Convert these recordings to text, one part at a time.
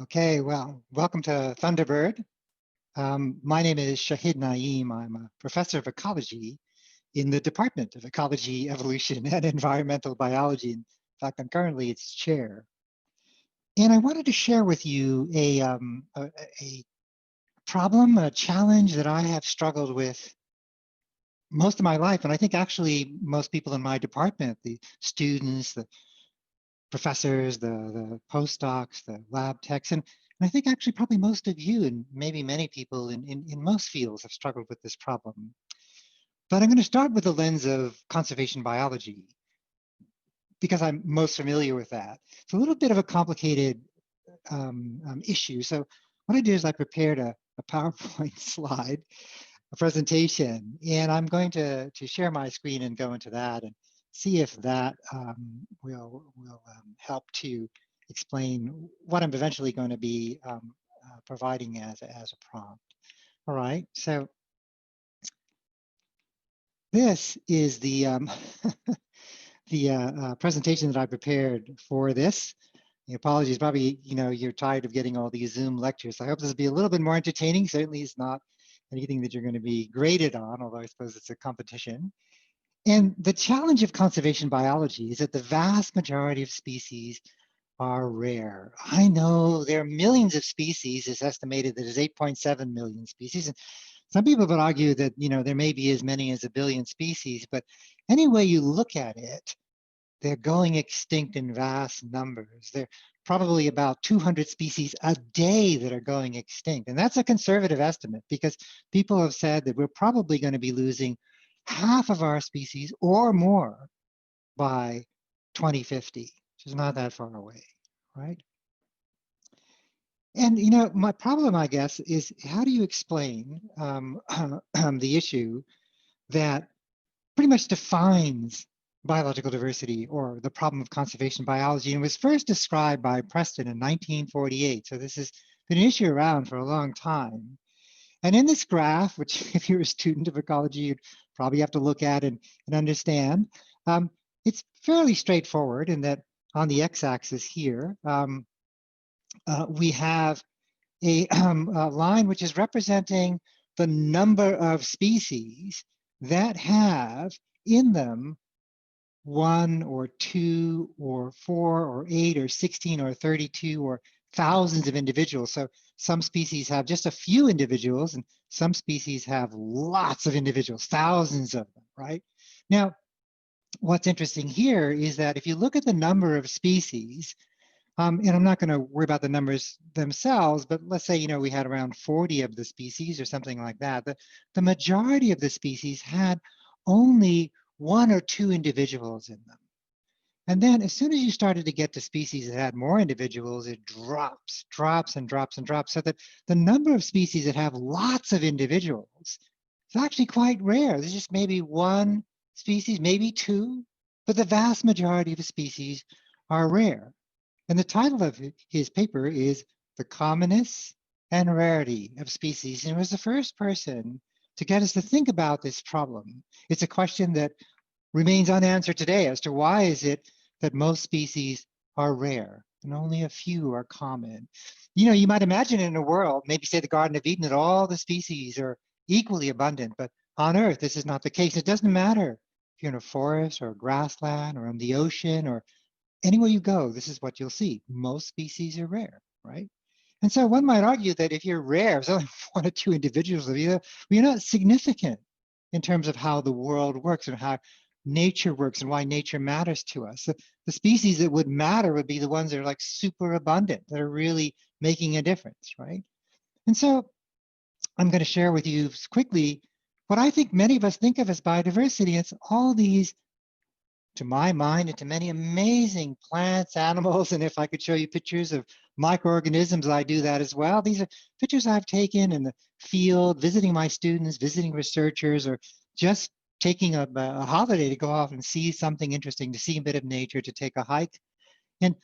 Okay, well, welcome to Thunderbird. My name is Shahid Naeem. I'm a professor of ecology in the Department of Ecology, Evolution, and Environmental Biology. In fact, I'm currently its chair. And I wanted to share with you a problem, a challenge that I have struggled with most of my life. And I think actually most people in my department, the students, the professors, the postdocs, the lab techs, and I think actually probably most of you and maybe many people in most fields have struggled with this problem. But I'm going to start with the lens of conservation biology because I'm most familiar with that. It's a little bit of a complicated issue. So what I did is I prepared a PowerPoint slide, a presentation, and I'm going to share my screen and go into that and see if that will help to explain what I'm eventually going to be providing as a prompt. All right, so this is the the presentation that I prepared for this. Apologies, probably you're tired of getting all these Zoom lectures. I hope this will be a little bit more entertaining. Certainly, it's not anything that you're going to be graded on, although I suppose it's a competition. And the challenge of conservation biology is that the vast majority of species are rare. I know there are millions of species. It's estimated that there's 8.7 million species. And some people would argue that there may be as many as 1 billion species, but any way you look at it, they're going extinct in vast numbers. There are probably about 200 species a day that are going extinct. And that's a conservative estimate because people have said that we're probably going to be losing half of our species or more by 2050, which is not that far away, right? And my problem, I guess, is how do you explain the issue that pretty much defines biological diversity or the problem of conservation biology, and was first described by Preston in 1948. So this has been an issue around for a long time. And in this graph, which if you're a student of ecology, you'd probably have to look at and understand, it's fairly straightforward in that on the x-axis here, we have a line which is representing the number of species that have in them 1 or 2 or 4 or 8 or 16 or 32 or thousands of individuals. So some species have just a few individuals and some species have lots of individuals, thousands of them, right? Now, what's interesting here is that if you look at the number of species, and I'm not going to worry about the numbers themselves, but let's say, we had around 40 of the species or something like that. The majority of the species had only 1 or 2 individuals in them. And then as soon as you started to get to species that had more individuals, it drops and drops and drops, so that the number of species that have lots of individuals is actually quite rare. There's just maybe 1 species, maybe 2, but the vast majority of species are rare. And the title of his paper is The Commonness and Rarity of Species. And he was the first person to get us to think about this problem. It's a question that remains unanswered today as to why is it that most species are rare and only a few are common. You might imagine in a world, maybe say the Garden of Eden, that all the species are equally abundant, but on Earth, this is not the case. It doesn't matter if you're in a forest or a grassland or in the ocean or anywhere you go, this is what you'll see. Most species are rare, right? And so one might argue that if you're rare, there's only 1 or 2 individuals of you, you're not significant in terms of how the world works and how nature works and why nature matters to us. The species that would matter would be the ones that are like super abundant, that are really making a difference, right? And so I'm going to share with you quickly what I think many of us think of as biodiversity. It's all these, to my mind, and to many amazing plants, animals, and if I could show you pictures of microorganisms, I do that as well. These are pictures I've taken in the field, visiting my students, visiting researchers, or just taking a holiday to go off and see something interesting, to see a bit of nature, to take a hike. And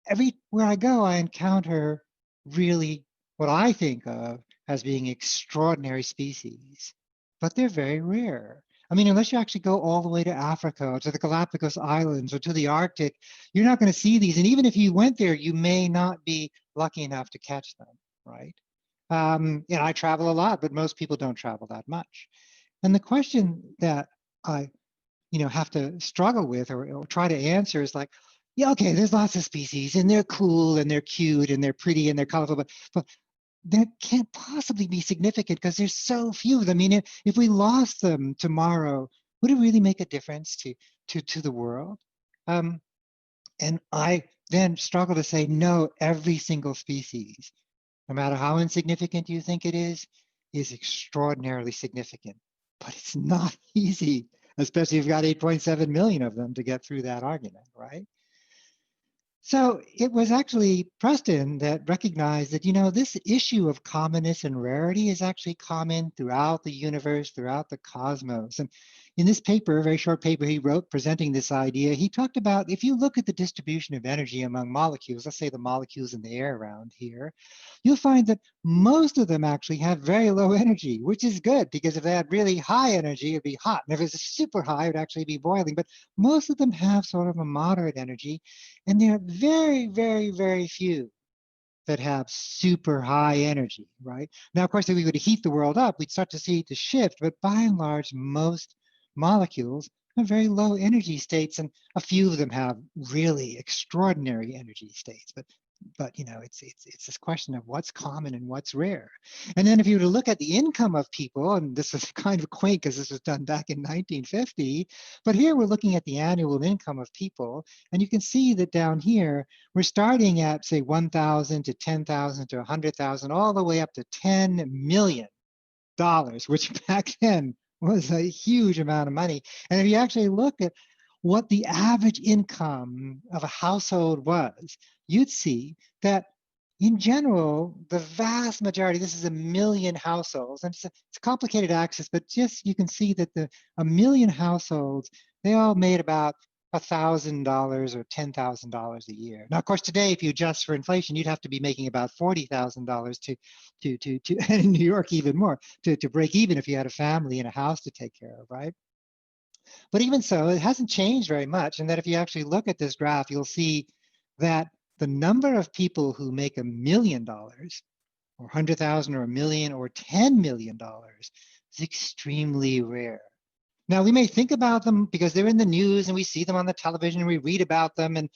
everywhere I go, I encounter really what I think of as being extraordinary species, but they're very rare. I mean, unless you actually go all the way to Africa or to the Galapagos Islands or to the Arctic, you're not going to see these. And even if you went there, you may not be lucky enough to catch them, right? I travel a lot, but most people don't travel that much. And the question that I, have to struggle with or try to answer is like, yeah, okay, there's lots of species and they're cool and they're cute and they're pretty and they're colorful, but that can't possibly be significant because there's so few of them. I mean, if we lost them tomorrow, would it really make a difference to the world? And I then struggle to say, no, every single species, no matter how insignificant you think it is extraordinarily significant. But it's not easy, especially if you've got 8.7 million of them to get through that argument, right? So it was actually Preston that recognized that, this issue of commonness and rarity is actually common throughout the universe, throughout the cosmos. And in this paper, a very short paper he wrote presenting this idea, he talked about if you look at the distribution of energy among molecules, let's say the molecules in the air around here, you'll find that most of them actually have very low energy, which is good because if they had really high energy, it'd be hot. And if it's super high, it would actually be boiling. But most of them have sort of a moderate energy. And there are very, very, very few that have super high energy, right? Now, of course, if we were to heat the world up, we'd start to see the shift, but by and large, most molecules have very low energy states, and a few of them have really extraordinary energy states. But it's this question of what's common and what's rare. And then if you were to look at the income of people, and this is kind of quaint because this was done back in 1950, but here we're looking at the annual income of people, and you can see that down here we're starting at say 1,000 to 10,000 to 100,000, all the way up to $10 million, which back then was a huge amount of money. And if you actually look at what the average income of a household was, you'd see that in general, the vast majority, this is 1 million households, and it's a complicated axis, but just you can see that the 1 million households, they all made about $1,000 or $10,000 a year. Now, of course, today, if you adjust for inflation, you'd have to be making about $40,000 to and in New York even more, to break even if you had a family and a house to take care of, right? But even so, it hasn't changed very much. And that if you actually look at this graph, you'll see that the number of people who make $1 million or 100,000 or 1 million or $10 million is extremely rare. Now, we may think about them because they're in the news and we see them on the television and we read about them. And,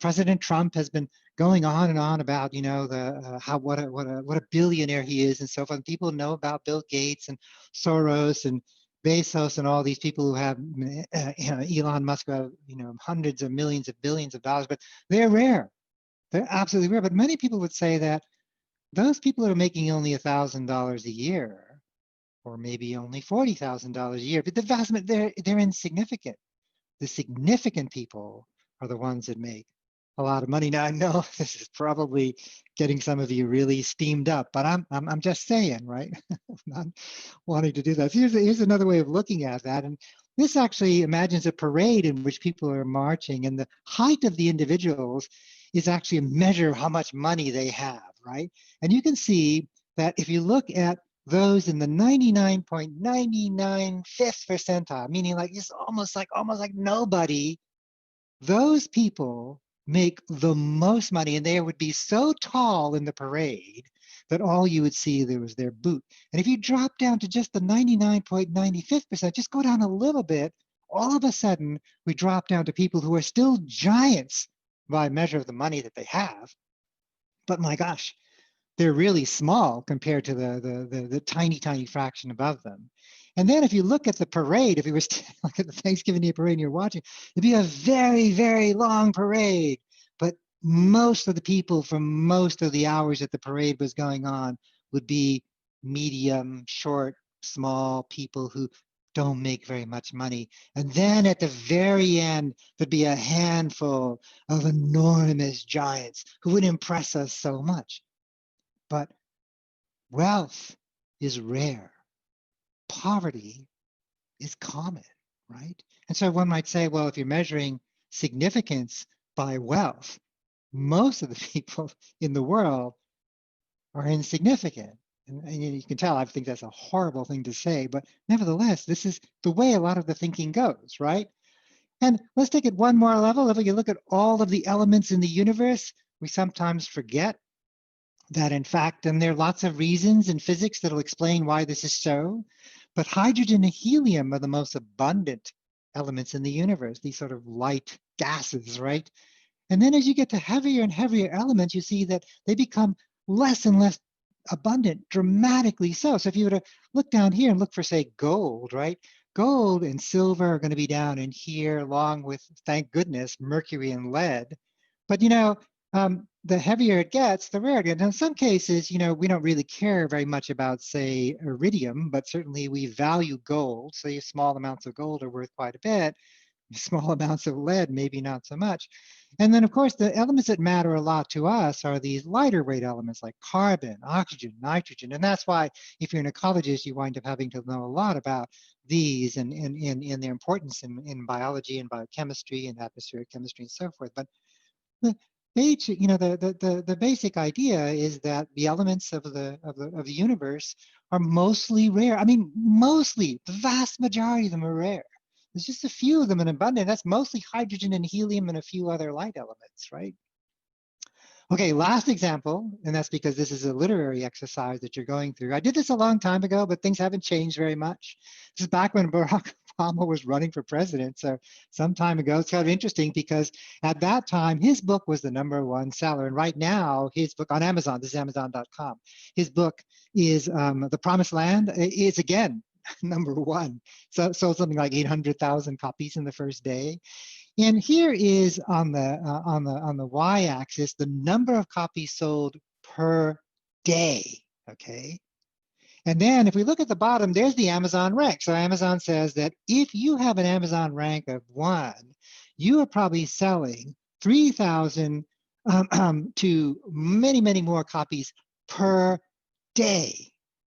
President Trump has been going on and on about, what a billionaire he is and so forth. And people know about Bill Gates and Soros and Bezos and all these people who have, Elon Musk, who have, hundreds of millions of billions of dollars, but they're rare. They're absolutely rare. But many people would say that those people that are making only $1,000 a year, or maybe only $40,000 a year, but the vast majority, they're insignificant. The significant people are the ones that make a lot of money. Now, I know this is probably getting some of you really steamed up, but I'm just saying, right? I'm not wanting to do that. So here's another way of looking at that. And this actually imagines a parade in which people are marching, and the height of the individuals is actually a measure of how much money they have, right? And you can see that if you look at those in the 99.99 fifth percentile, meaning like just almost like nobody, those people make the most money, and they would be so tall in the parade that all you would see there was their boot. And if you drop down to just the 99.95%, just go down a little bit, all of a sudden we drop down to people who are still giants by measure of the money that they have. But my gosh, they're really small compared to the tiny, tiny fraction above them. And then if you look at the parade, if you were to look at the Thanksgiving Day parade and you're watching, it'd be a very, very long parade. But most of the people from most of the hours that the parade was going on would be medium, short, small people who don't make very much money. And then at the very end, there'd be a handful of enormous giants who would impress us so much. But wealth is rare. Poverty is common, right? And so one might say, well, if you're measuring significance by wealth, most of the people in the world are insignificant. And you can tell I think that's a horrible thing to say, but nevertheless, this is the way a lot of the thinking goes, right? And let's take it one more level. If we look at all of the elements in the universe, we sometimes forget that in fact, and there are lots of reasons in physics that'll explain why this is so, but hydrogen and helium are the most abundant elements in the universe, these sort of light gases, right? And then as you get to heavier and heavier elements, you see that they become less and less abundant, dramatically so. So if you were to look down here and look for, say, gold, right? Gold and silver are going to be down in here, along with, thank goodness, mercury and lead. But the heavier it gets, the rarer it gets. In some cases, we don't really care very much about, say, iridium, but certainly we value gold. So small amounts of gold are worth quite a bit. Small amounts of lead, maybe not so much. And then, of course, the elements that matter a lot to us are these lighter weight elements like carbon, oxygen, nitrogen. And that's why if you're an ecologist, you wind up having to know a lot about these and their importance in biology and biochemistry and atmospheric chemistry and so forth. But the the basic idea is that the elements of the universe are mostly rare. I mean, mostly, the vast majority of them are rare. There's just a few of them in abundance. That's mostly hydrogen and helium and a few other light elements, right? Okay, last example, and that's because this is a literary exercise that you're going through. I did this a long time ago, but things haven't changed very much. This is back when Barack Obama was running for president, so some time ago. It's kind of interesting because at that time, his book was the #1 seller, and right now, his book on Amazon, this is Amazon.com, his book is The Promised Land, is again #1. So sold something like 800,000 copies in the first day. And here is on the y-axis the number of copies sold per day. Okay. And then if we look at the bottom, there's the Amazon rank. So Amazon says that if you have an Amazon rank of 1, you are probably selling 3,000 to many, many more copies per day,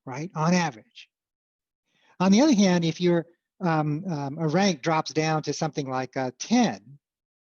right? On average. On the other hand, if your a rank drops down to something like 10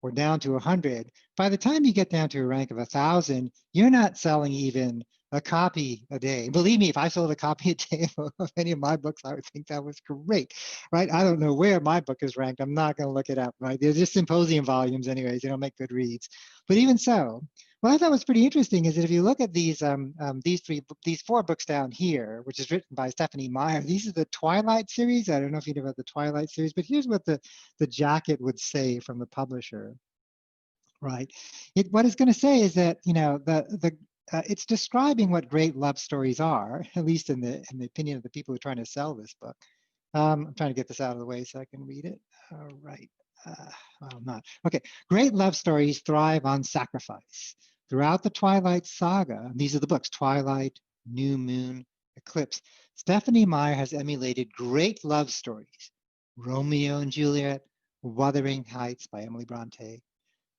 or down to 100, by the time you get down to a rank of 1,000, you're not selling even a copy a day. Believe me, if I sold a copy a day of any of my books, I would think that was great, right? I don't know where my book is ranked. I'm not going to look it up, right? They're just symposium volumes anyways. They don't make good reads. But even so, what I thought was pretty interesting is that if you look at these 4 books down here, which is written by Stephanie Meyer, these are the Twilight series. I don't know if you know about the Twilight series, but here's what the jacket would say from the publisher, right? What it's going to say is that it's describing what great love stories are, at least in the opinion of the people who are trying to sell this book. I'm trying to get this out of the way so I can read it. All right. Well, not. Okay. Great love stories thrive on sacrifice. Throughout the Twilight saga, these are the books, Twilight, New Moon, Eclipse, Stephanie Meyer has emulated great love stories, Romeo and Juliet, Wuthering Heights by Emily Bronte,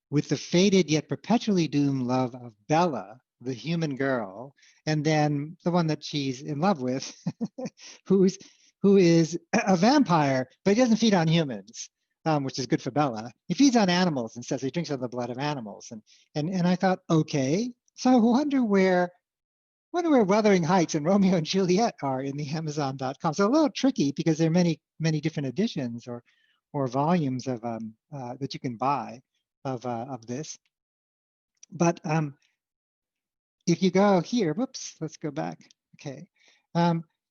with the fated yet perpetually doomed love of Bella, the human girl, and then the one that she's in love with, who is a vampire, but he doesn't feed on humans, which is good for Bella. He feeds on animals instead, so he drinks out the blood of animals. And I thought, okay, so I wonder where Wuthering Heights and Romeo and Juliet are in the Amazon.com. So a little tricky because there are many different editions or volumes of that you can buy of this. But if you go here, whoops, let's go back. Okay,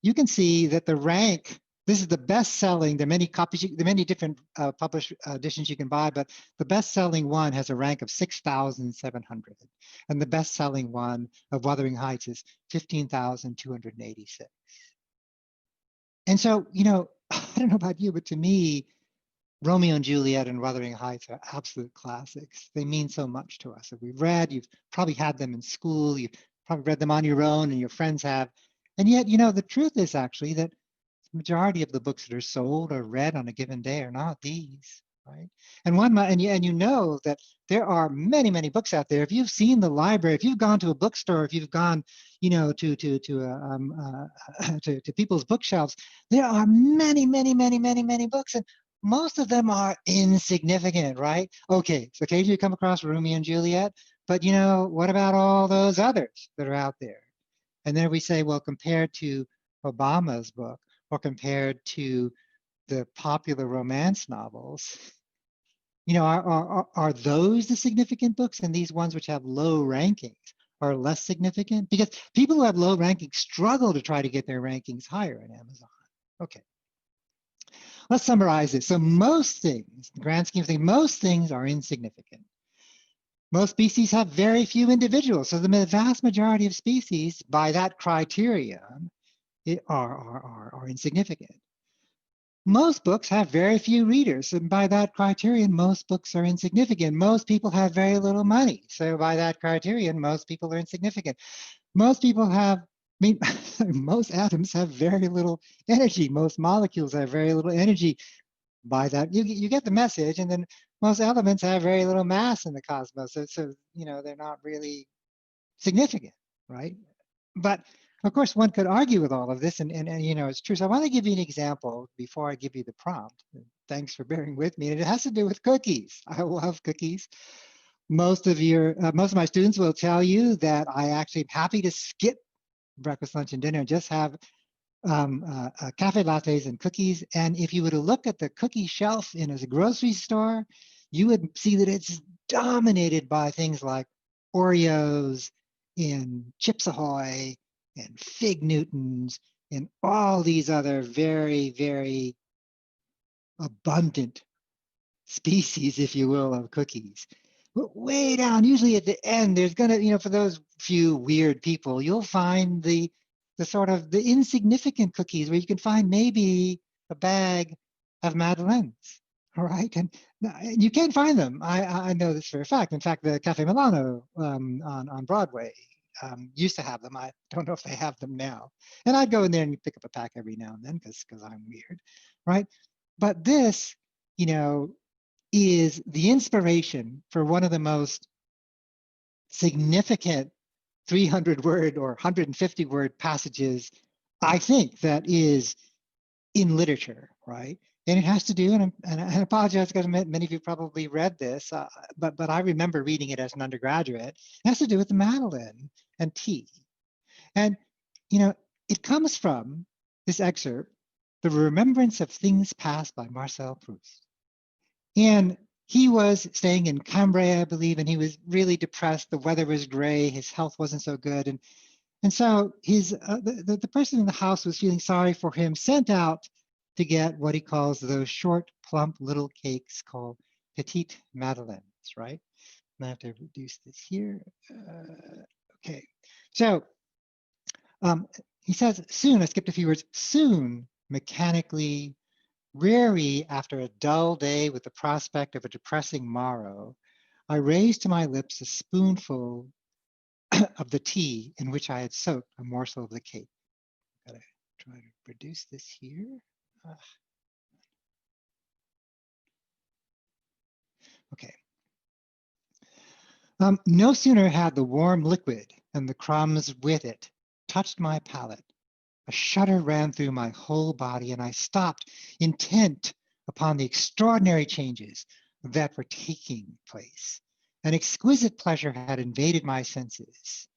you can see that the rank. This is the best-selling. There are many copies. There are many different published editions you can buy, but the best-selling one has a rank of 6,700, and the best-selling one of Wuthering Heights is 15,286. And so, I don't know about you, but to me, Romeo and Juliet and Wuthering Heights are absolute classics. They mean so much to us. If we've read, you've probably had them in school, you've probably read them on your own and your friends have. And yet, the truth is actually that the majority of the books that are sold or read on a given day are not these, right? And you know that there are many books out there. If you've seen the library, if you've gone to a bookstore, if you've gone, to people's bookshelves, there are many books, and most of them are insignificant, right? Okay, so occasionally you come across Romeo and Juliet, but what about all those others that are out there? And then we say, well, compared to Obama's book or compared to the popular romance novels, you know, are those the significant books, and these ones which have low rankings are less significant? Because people who have low rankings struggle to try to get their rankings higher in Amazon. Okay, let's summarize this. So most things, the grand scheme of things, most things are insignificant. Most species have very few individuals. So the vast majority of species, by that criterion, are insignificant. Most books have very few readers, and by that criterion, most books are insignificant. Most people have very little money, so by that criterion, most people are insignificant. Most people have, I mean, most atoms have very little energy. Most molecules have very little energy. By that, you get the message. And then most elements have very little mass in the cosmos, so you know, they're not really significant, right? But of course, one could argue with all of this, and you know, it's true. So I want to give you an example before I give you the prompt. Thanks for bearing with me. And it has to do with cookies. I love cookies. Most of my students will tell you that I actually am happy to skip breakfast, lunch, and dinner and just have cafe lattes and cookies. And if you were to look at the cookie shelf in a grocery store, you would see that it's dominated by things like Oreos and Chips Ahoy and Fig Newtons and all these other very, very abundant species, if you will, of cookies. But way down, usually at the end, there's gonna, you know, for those few weird people, you'll find the sort of the insignificant cookies where you can find maybe a bag of Madeleines, all right? And you can't find them. I know this for a fact. In fact, the Cafe Milano on Broadway used to have them. I don't know if they have them now. And I'd go in there and pick up a pack every now and then because I'm weird, right? But this, you know, is the inspiration for one of the most significant 300 word or 150 word passages, I think, that is in literature, right? And it has to do, and I apologize because many of you probably read this, but I remember reading it as an undergraduate. It has to do with the Madeleine and tea. And, you know, it comes from this excerpt, The Remembrance of Things Past by Marcel Proust. And he was staying in Cambrai, I believe, and he was really depressed. The weather was gray. His health wasn't so good. And so the person in the house was feeling sorry for him, sent out to get what he calls those short, plump little cakes called petite madeleines, right? I have to reduce this here. Okay. So he says, soon, I skipped a few words, soon, mechanically, weary after a dull day with the prospect of a depressing morrow, I raised to my lips a spoonful of the tea in which I had soaked a morsel of the cake. Gotta try to reduce this here. Okay. No sooner had the warm liquid and the crumbs with it touched my palate, a shudder ran through my whole body, and I stopped, intent upon the extraordinary changes that were taking place. An exquisite pleasure had invaded my senses,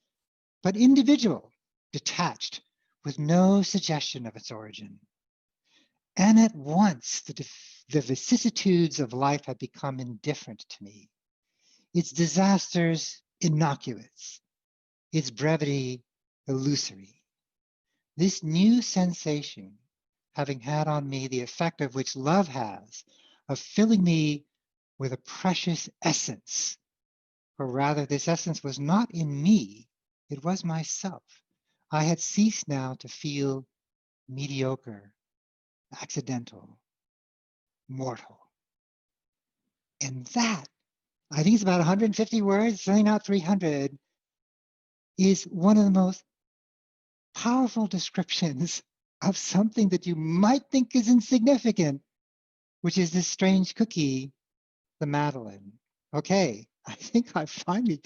but individual, detached, with no suggestion of its origin. And at once, the vicissitudes of life had become indifferent to me, its disasters innocuous, its brevity illusory. This new sensation, having had on me the effect of which love has, of filling me with a precious essence, or rather this essence was not in me, it was myself. I had ceased now to feel mediocre, accidental, mortal. And that, I think it's about 150 words, certainly not 300, is one of the most powerful descriptions of something that you might think is insignificant, which is this strange cookie, the Madeleine. Okay, I think I finally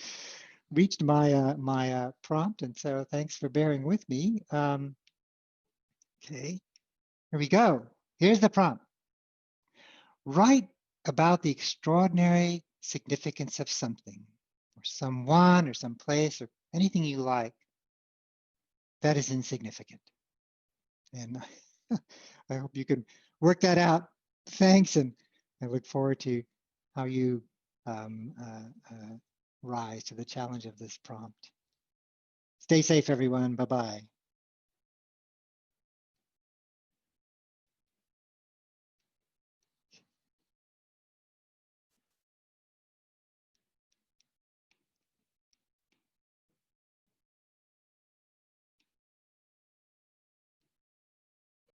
reached my prompt, and so thanks for bearing with me. Okay, here we go. Here's the prompt. Write about the extraordinary significance of something, or someone, or some place, or anything you like, that is insignificant. And I hope you can work that out. Thanks, and I look forward to how you rise to the challenge of this prompt. Stay safe, everyone. Bye-bye.